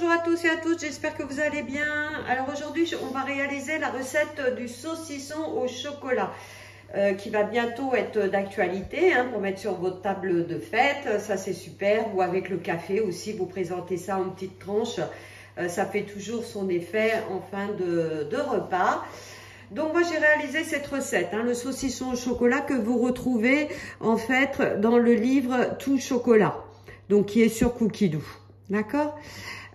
Bonjour à tous et à toutes, j'espère que vous allez bien. Alors aujourd'hui, on va réaliser la recette du saucisson au chocolat qui va bientôt être d'actualité pour mettre sur votre table de fête. Ça c'est super, ou avec le café aussi, vous présentez ça en petites tranches. Ça fait toujours son effet en fin de repas. Donc moi j'ai réalisé cette recette, le saucisson au chocolat que vous retrouvez en fait dans le livre Tout Chocolat, donc qui est sur Cookidoo. D'accord.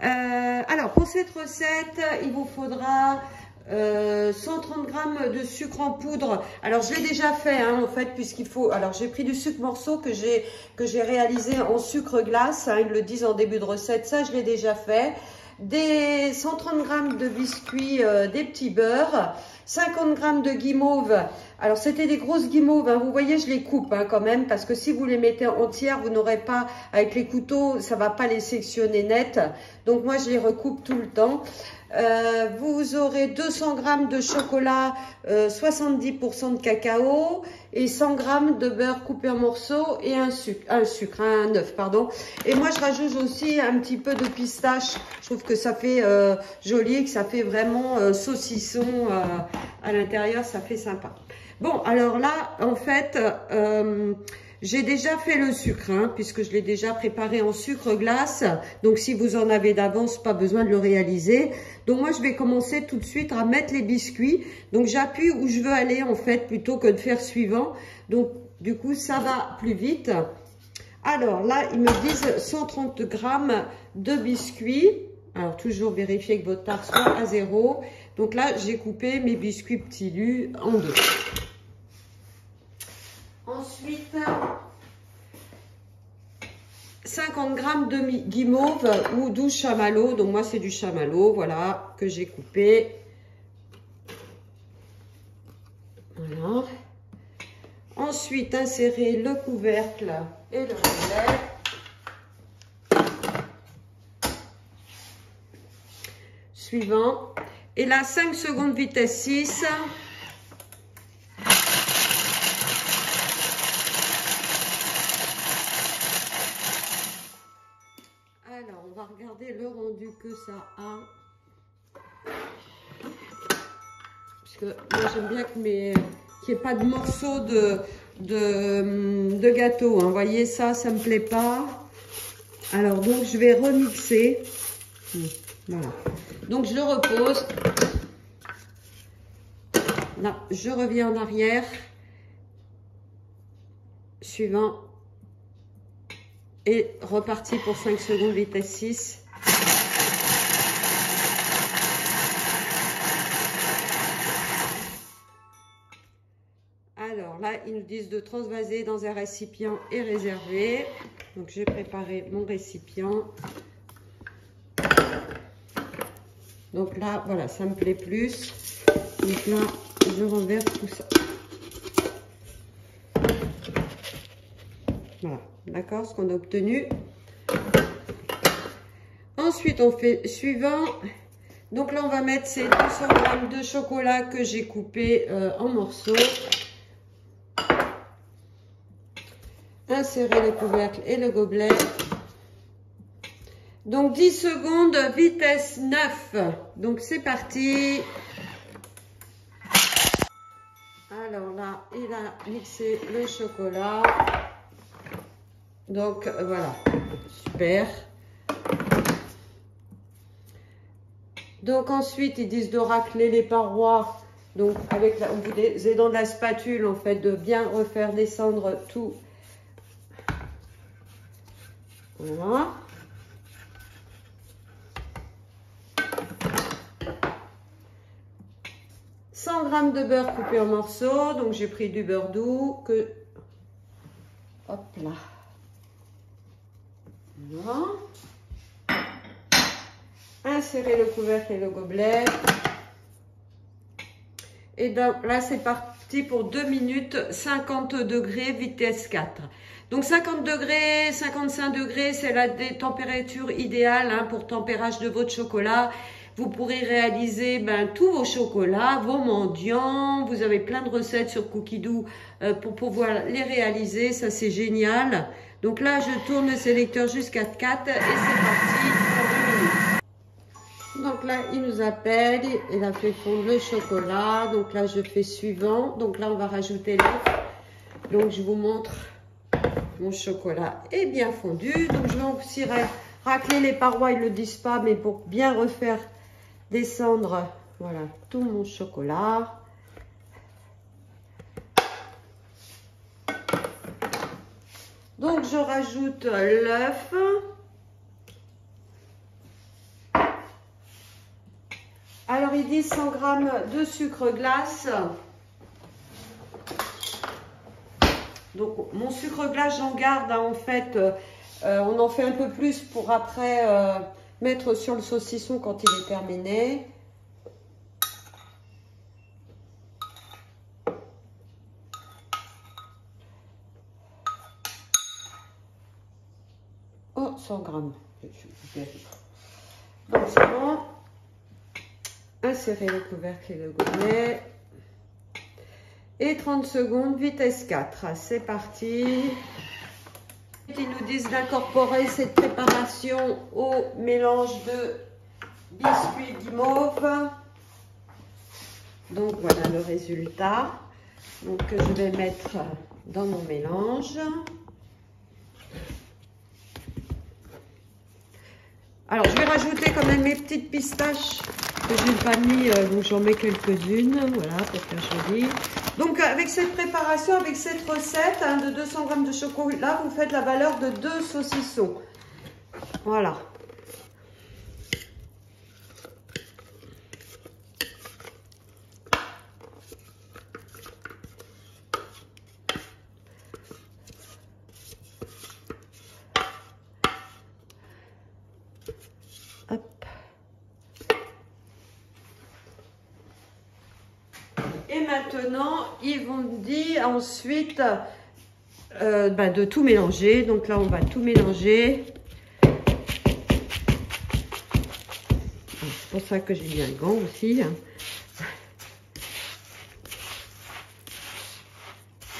Alors pour cette recette, il vous faudra 130 g de sucre en poudre. Alors je l'ai déjà fait en fait, puisqu'il faut. Alors j'ai pris du sucre morceau que j'ai réalisé en sucre glace. Ils le disent en début de recette. Ça je l'ai déjà fait. Des 130 g de biscuits, des petits beurres, 50 g de guimauve. Alors c'était des grosses guimauves, vous voyez je les coupe quand même, parce que si vous les mettez entières, vous n'aurez pas, avec les couteaux, ça va pas les sectionner net. Donc moi je les recoupe tout le temps. Vous aurez 200 g de chocolat, 70% de cacao et 100 g de beurre coupé en morceaux et un œuf, pardon. Et moi je rajoute aussi un petit peu de pistache. Je trouve que ça fait joli, que ça fait vraiment saucisson à l'intérieur, ça fait sympa. Bon, alors là, en fait, j'ai déjà fait le sucre, puisque je l'ai déjà préparé en sucre glace. Donc, si vous en avez d'avance, pas besoin de le réaliser. Donc, moi, je vais commencer tout de suite à mettre les biscuits. Donc, j'appuie où je veux aller, en fait, plutôt que de faire suivant. Donc, du coup, ça va plus vite. Alors, là, ils me disent 130 g de biscuits. Alors, toujours vérifier que votre tarte soit à 0. Donc là, j'ai coupé mes biscuits petits lus en deux. Ensuite, 50 g de guimauve ou 12 chamallows. Donc moi, c'est du chamallow, voilà, que j'ai coupé. Voilà. Ensuite, insérer le couvercle et le relais. Suivant. Et là, 5 secondes vitesse 6. Alors, on va regarder le rendu que ça a. Parce que moi, j'aime bien qu'il n'y ait pas de morceaux de gâteau. Vous voyez, ça me plaît pas. Alors, donc, je vais remixer. Voilà. Donc, je le repose. Là, je reviens en arrière. Suivant. Et reparti pour 5 secondes, vitesse 6. Alors là, ils nous disent de transvaser dans un récipient et réserver. Donc, j'ai préparé mon récipient. Donc là, voilà, ça me plaît plus. Donc là, je renverse tout ça. Voilà, d'accord, ce qu'on a obtenu. Ensuite, on fait suivant. Donc là, on va mettre ces 200 g de chocolat que j'ai coupé en morceaux. Insérer le couvercle et le gobelet. Donc 10 secondes, vitesse 9. Donc c'est parti. Alors là, il a mixé le chocolat. Donc voilà, super. Donc ensuite, ils disent de racler les parois. Donc avec en vous aidant de la spatule, en fait, de bien refaire descendre tout. Voilà. « 100 g de beurre coupé en morceaux. Donc, j'ai pris du beurre doux que... Hop là. Voilà. Insérer le couvercle et le gobelet. Et donc, là, c'est parti pour 2 minutes, 50 degrés, vitesse 4. Donc 50 degrés, 55 degrés, c'est la température idéale pour tempérage de votre chocolat. Vous pourrez réaliser tous vos chocolats, vos mendiants. Vous avez plein de recettes sur Cookidoo pour pouvoir les réaliser. Ça, c'est génial. Donc là, je tourne le sélecteur jusqu'à 4 et c'est parti pour 2 minutes. donc là, il nous appelle. Il a fait fondre le chocolat. Donc là, je fais suivant. Donc là, on va rajouter l'œuf. Donc, je vous montre. Mon chocolat est bien fondu. Donc, je vais aussi racler les parois. Ils ne le disent pas, mais pour bien refaire descendre, voilà, tout mon chocolat. Donc, je rajoute l'œuf. Alors, ils disent 100 g de sucre glace. Donc, mon sucre glace, j'en garde, hein, en fait. On en fait un peu plus pour après mettre sur le saucisson quand il est terminé. Oh, 100 g. Donc, c'est bon. Insérer le couvercle et le gourmet. Et 30 secondes, vitesse 4. C'est parti. Ils nous disent d'incorporer cette préparation au mélange de biscuits guimauve. Donc voilà le résultat. Donc que je vais mettre dans mon mélange. Alors je vais rajouter quand même mes petites pistaches que je n'ai pas mis, donc j'en mets quelques-unes, voilà, pour faire joli. Donc avec cette préparation, avec cette recette hein, de 200 g de chocolat, vous faites la valeur de 2 saucissons. Voilà. Hop. Et maintenant, ils vont dire ensuite de tout mélanger. Donc là, on va tout mélanger. C'est pour ça que j'ai mis un gant aussi.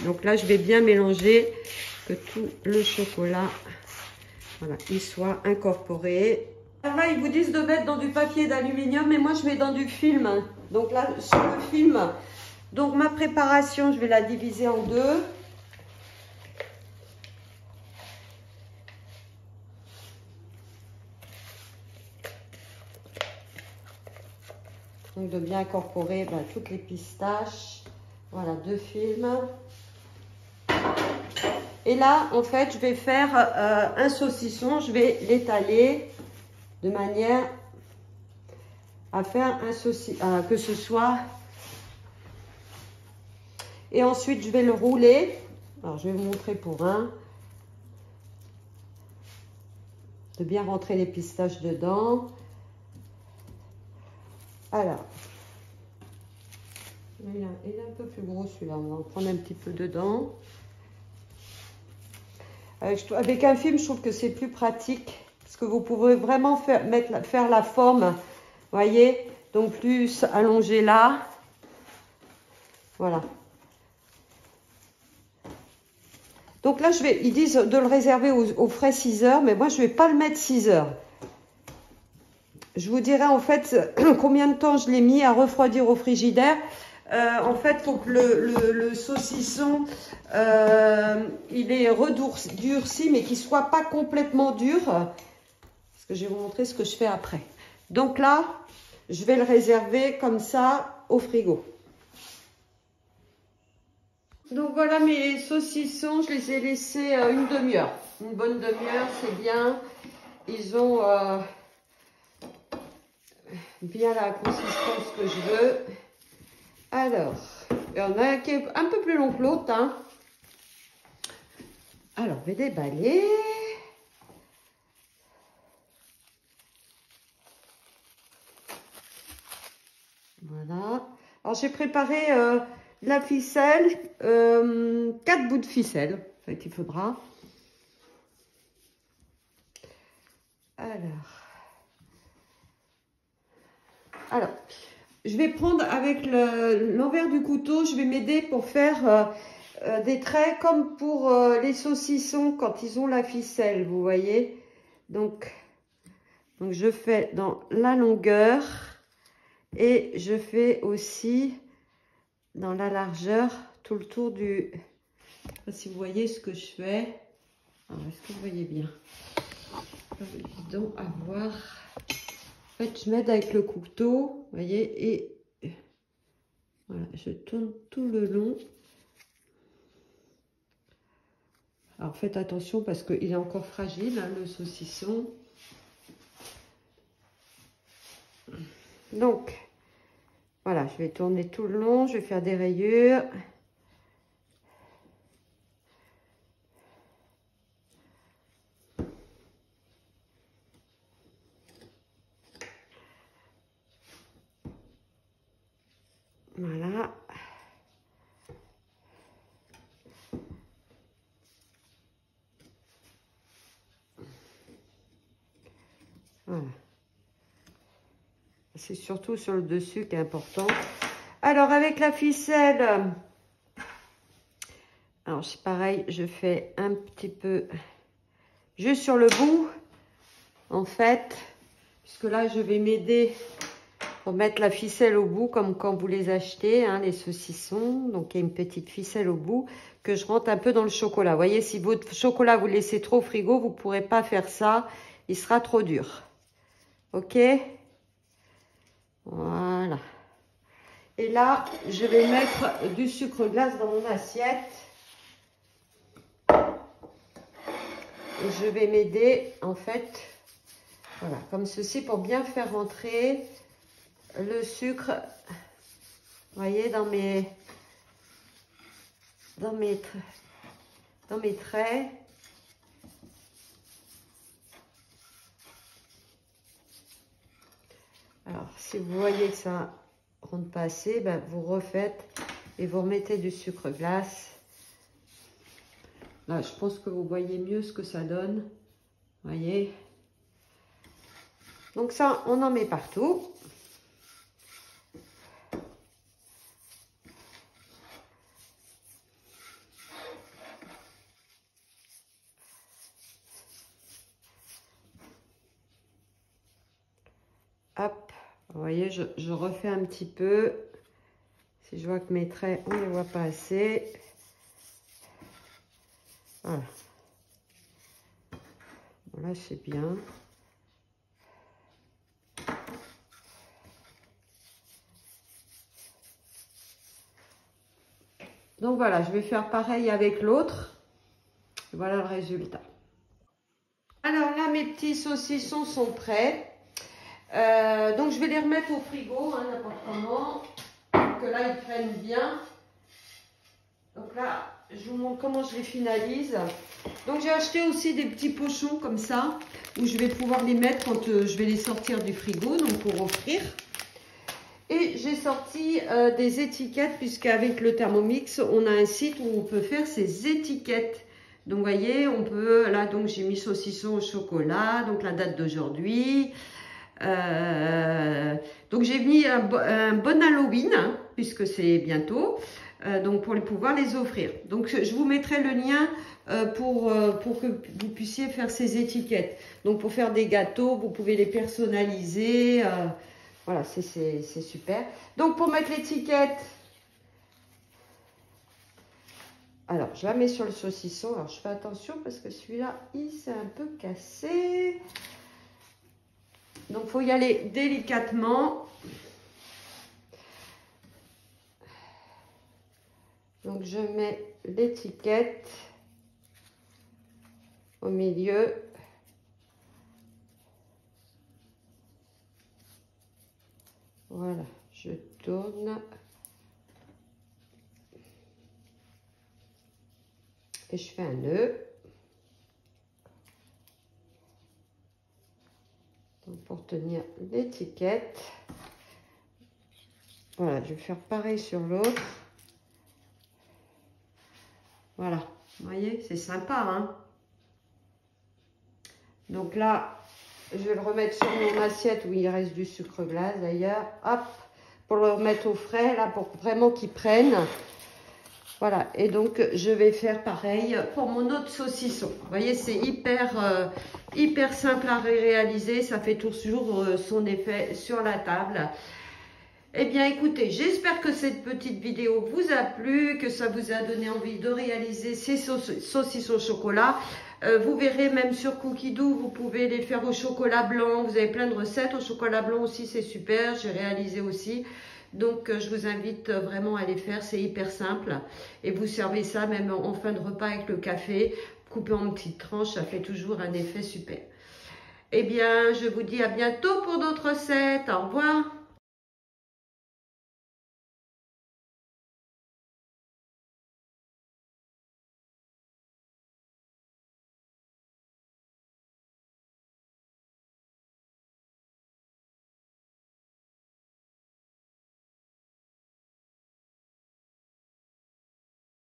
Donc là, je vais bien mélanger que tout le chocolat, voilà, il soit incorporé. Alors là, ils vous disent de mettre dans du papier d'aluminium, mais moi, je mets dans du film. Donc là, sur le film, donc ma préparation, je vais la diviser en deux. Donc de bien incorporer toutes les pistaches. Voilà, 2 films. Et là, en fait, je vais faire un saucisson. Je vais l'étaler de manière à faire un saucisson, que ce soit... Et ensuite, je vais le rouler. Alors, je vais vous montrer pour un. De bien rentrer les pistaches dedans. Alors, il est un peu plus gros celui-là. On va en prendre un petit peu dedans. Avec un film, je trouve que c'est plus pratique. Parce que vous pouvez vraiment faire la forme. Voyez? Donc, plus allongé là. Voilà. Donc là, ils disent de le réserver au frais 6 heures. Mais moi, je ne vais pas le mettre 6 heures. Je vous dirai en fait combien de temps je l'ai mis à refroidir au frigidaire. En fait, il faut que le saucisson, il est redurci, mais qu'il ne soit pas complètement dur. Parce que je vais vous montrer ce que je fais après. Donc là, je vais le réserver comme ça au frigo. Donc voilà mes saucissons, je les ai laissés une demi-heure. Une bonne demi-heure, c'est bien. Ils ont... bien la consistance que je veux. Alors, il y en a un qui est un peu plus long que l'autre. Hein. Alors, je vais déballer. Voilà. Alors, j'ai préparé la ficelle, 4 bouts de ficelle. En fait, il faudra. Alors, je vais prendre avec l'envers du couteau, je vais m'aider pour faire des traits comme pour les saucissons quand ils ont la ficelle, vous voyez. Donc, Donc, je fais dans la longueur et je fais aussi dans la largeur tout le tour du... Je ne sais pas si vous voyez ce que je fais. Est-ce que vous voyez bien? Pas évident à voir. En fait, je m'aide avec le couteau, vous voyez, et voilà, je tourne tout le long. Alors, faites attention parce qu'il est encore fragile, hein, le saucisson. Donc, voilà, je vais tourner tout le long, je vais faire des rayures. Voilà. Voilà. C'est surtout sur le dessus qui est important. Alors, avec la ficelle, alors c'est pareil, je fais un petit peu juste sur le bout, en fait, puisque là, je vais m'aider pour mettre la ficelle au bout, comme quand vous les achetez, hein, les saucissons. Donc, il y a une petite ficelle au bout que je rentre un peu dans le chocolat. Vous voyez, si votre chocolat, vous le laissez trop au frigo, vous ne pourrez pas faire ça. Il sera trop dur. OK? Voilà. Et là, je vais mettre du sucre glace dans mon assiette. Et je vais m'aider, en fait, voilà, comme ceci, pour bien faire rentrer le sucre, vous voyez, dans mes traits. Alors, si vous voyez que ça ne rentre pas assez, ben, vous refaites et vous remettez du sucre glace. Là, je pense que vous voyez mieux ce que ça donne. Vous voyez? Donc ça, on en met partout. Hop, vous voyez, je refais un petit peu. Si je vois que mes traits, on ne les voit pas assez. Voilà. Voilà, c'est bien. Donc voilà, je vais faire pareil avec l'autre. Voilà le résultat. Alors là, mes petits saucissons sont prêts. Donc je vais les remettre au frigo, hein, n'importe comment. Que là, ils prennent bien. Donc là, je vous montre comment je les finalise. Donc j'ai acheté aussi des petits pochons comme ça, où je vais pouvoir les mettre quand je vais les sortir du frigo, donc pour offrir. Et j'ai sorti des étiquettes, puisqu'avec le Thermomix, on a un site où on peut faire ces étiquettes. Donc vous voyez, on peut, là donc j'ai mis saucisson au chocolat, donc la date d'aujourd'hui. Donc j'ai mis un bon Halloween, hein, puisque c'est bientôt. Donc pour pouvoir les offrir. Donc je vous mettrai le lien pour que vous puissiez faire ces étiquettes. Donc pour faire des gâteaux, vous pouvez les personnaliser. Voilà, c'est super. Donc pour mettre l'étiquette, alors je la mets sur le saucisson. Alors je fais attention parce que celui-là, il s'est un peu cassé. Donc il faut y aller délicatement. Donc je mets l'étiquette au milieu. Voilà, je tourne. Et je fais un nœud. Donc pour tenir l'étiquette. Voilà, je vais faire pareil sur l'autre. Voilà, vous voyez, c'est sympa, hein. Donc là, je vais le remettre sur mon assiette où il reste du sucre glace d'ailleurs. Hop, pour le remettre au frais, là, pour vraiment qu'il prenne. Voilà, et donc je vais faire pareil pour mon autre saucisson. Vous voyez, c'est hyper simple à réaliser, ça fait toujours son effet sur la table. Eh bien écoutez, j'espère que cette petite vidéo vous a plu, que ça vous a donné envie de réaliser ces saucissons au chocolat. Vous verrez même sur Cookidoo, vous pouvez les faire au chocolat blanc. Vous avez plein de recettes au chocolat blanc aussi, c'est super, j'ai réalisé aussi. Donc je vous invite vraiment à les faire, c'est hyper simple. Et vous servez ça même en fin de repas avec le café, coupé en petites tranches, ça fait toujours un effet super. Eh bien, je vous dis à bientôt pour d'autres recettes. Au revoir.